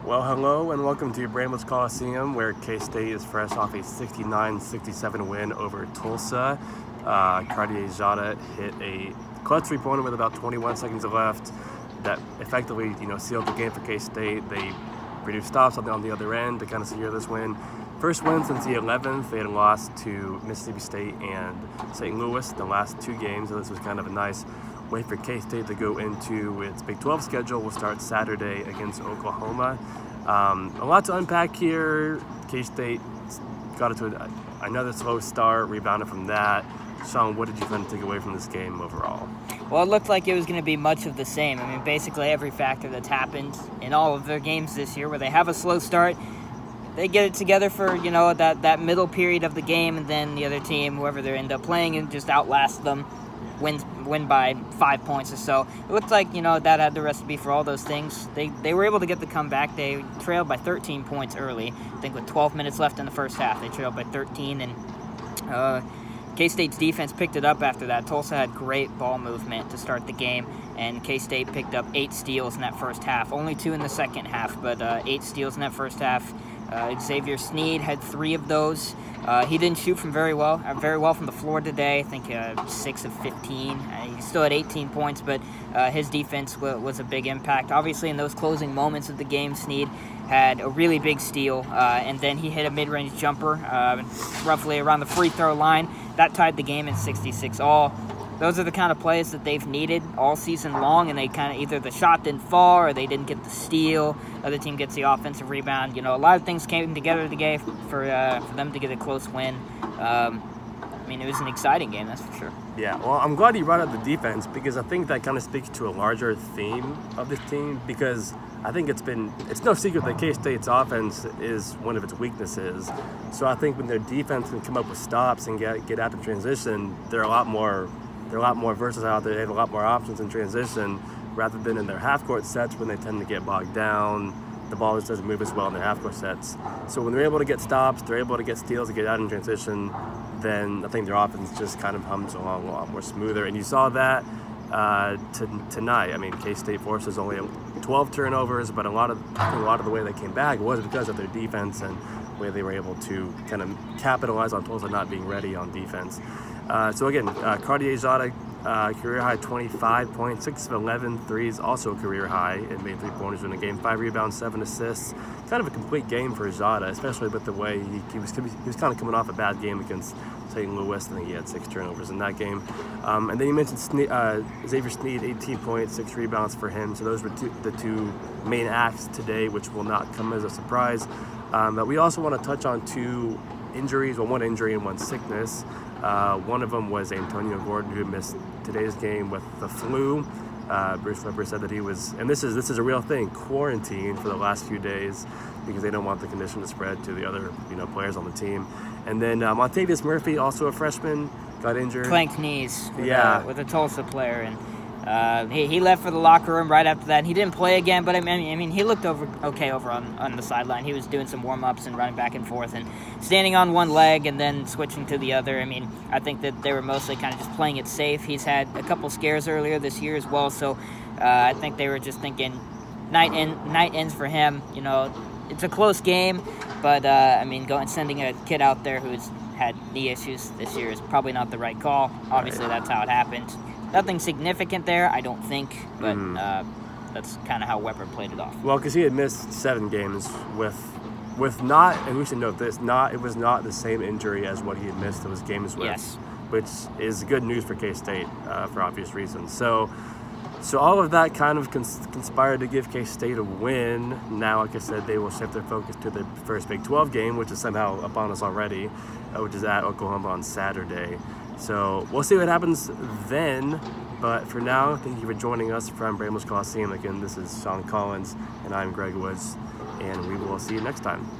Well, hello and welcome to Bramlage Coliseum, where K-State is fresh off a 69-67 win over Tulsa. Cartier Jada hit a clutch three-pointer with about 21 seconds left that effectively, sealed the game for K-State. They produced stops on the other end to kind of secure this win. First win since the 11th. They had lost to Mississippi State and St. Louis the last two games, so this was kind of a nice way for K-State to go into its Big 12 schedule. Will start Saturday against Oklahoma. A lot to unpack here. K-State got it to another slow start, rebounded from that. Sean, what did you kind of take away from this game overall? Well, it looked like it was going to be much of the same. I mean, basically every factor that's happened in all of their games this year, where they have a slow start, they get it together for, that middle period of the game, and then the other team, whoever they end up playing, and just outlast them, win by 5 points or so. It looked like, that had the recipe for all those things. They were able to get the comeback. They trailed by 13 points early. I think with 12 minutes left in the first half, they trailed by 13, and K-State's defense picked it up after that. Tulsa had great ball movement to start the game, and K-State picked up 8 steals in that first half. Only 2 in the second half, but 8 steals in that first half. Xavier Sneed had 3 of those. He didn't shoot from very well from the floor today. I think 6 of 15. He still had 18 points, but his defense was a big impact. Obviously, in those closing moments of the game, Sneed had a really big steal, and then he hit a mid-range jumper roughly around the free throw line. That tied the game in 66-all. Those are the kind of plays that they've needed all season long, and they kind of either the shot didn't fall or they didn't get the steal. Other team gets the offensive rebound. A lot of things came together today for them to get a close win. It was an exciting game, that's for sure. Yeah, well, I'm glad you brought up the defense, because I think that kind of speaks to a larger theme of this team, because I think it's no secret that K-State's offense is one of its weaknesses. So I think when their defense can come up with stops and get out of transition, they're a lot more versatile out there. They have a lot more options in transition rather than in their half-court sets when they tend to get bogged down. The ball just doesn't move as well in their half-court sets. So when they're able to get stops, they're able to get steals and get out in transition, then I think their offense just kind of hums along a lot more smoother. And you saw that tonight. I mean, K-State forces only 12 turnovers, but I think a lot of the way they came back was because of their defense and the way they were able to kind of capitalize on Tulsa not being ready on defense. So again, Cartier Jada, career high 25 points, 6 of 11 threes, also a career high, and made 3-pointers in the game, 5 rebounds, 7 assists. Kind of a complete game for Jada, especially with the way he was kind of coming off a bad game against St. Louis. I think he had 6 turnovers in that game. And then you mentioned Xavier Sneed, 18 points, 6 rebounds for him. So those were the two main acts today, which will not come as a surprise. But we also want to touch on 2 injuries, one injury and one sickness. One of them was Antonio Gordon, who missed today's game with the flu. Bruce Weber said that he was, and this is a real thing, quarantined for the last few days because they don't want the condition to spread to the other players on the team. And then Montavious Murphy, also a freshman, got injured. Clanked knees with a Tulsa player, and he left for the locker room right after that. He didn't play again, but I mean, he looked okay over on the sideline. He was doing some warm-ups and running back and forth and standing on one leg and then switching to the other. I mean, I think that they were mostly kind of just playing it safe. He's had a couple scares earlier this year as well, so I think they were just thinking night ends for him. It's a close game, but sending a kid out there who's had knee issues this year is probably not the right call. Obviously, That's how it happened. Nothing significant there, I don't think, but that's kind of how Weber played it off. Well, because he had missed 7 games with not, and we should note this, it was not the same injury as what he had missed those games with, yes, which is good news for K-State for obvious reasons. So all of that kind of conspired to give K-State a win. Now, like I said, they will shift their focus to the first Big 12 game, which is somehow upon us already, which is at Oklahoma on Saturday. So we'll see what happens then. But for now, thank you for joining us from Bramlage Coliseum. Again, this is Sean Collins, and I'm Greg Woods, and we will see you next time.